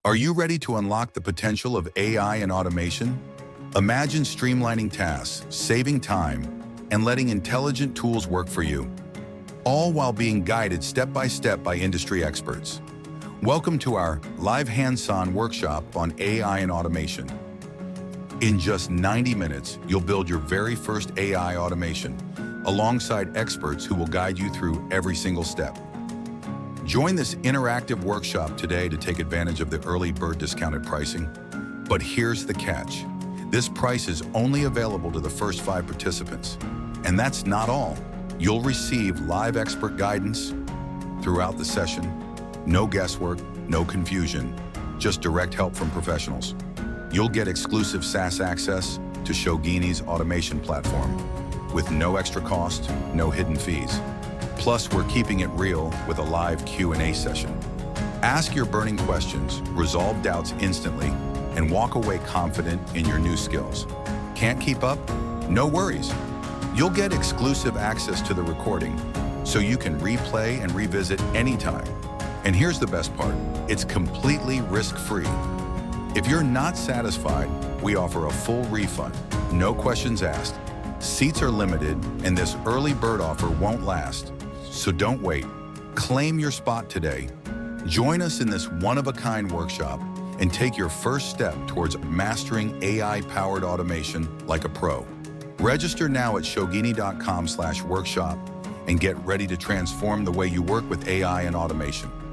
Are you ready to unlock the potential of AI and automation? Imagine streamlining tasks, saving time, and letting intelligent tools work for you, all while being guided step by step by industry experts. Welcome to our live Handson workshop on AI and automation. In just 90 minutes, you'll build your very first AI automation, alongside experts who will guide you through every single step. Join this interactive workshop today to take advantage of the early bird discounted pricing. But here's the catch. This price is only available to the first 5 participants. And that's not all. You'll receive live expert guidance throughout the session. No guesswork, no confusion, just direct help from professionals. You'll get exclusive SaaS access to Schogini's automation platform with no extra cost, no hidden fees. Plus, we're keeping it real with a live Q&A session. Ask your burning questions, resolve doubts instantly, and walk away confident in your new skills. Can't keep up? No worries. You'll get exclusive access to the recording, so you can replay and revisit anytime. And here's the best part, it's completely risk-free. If you're not satisfied, we offer a full refund, no questions asked. Seats are limited, and this early bird offer won't last. So don't wait. Claim your spot today. Join us in this one-of-a-kind workshop and take your first step towards mastering AI-powered automation like a pro. Register now at schogini.com/workshop and get ready to transform the way you work with AI and automation.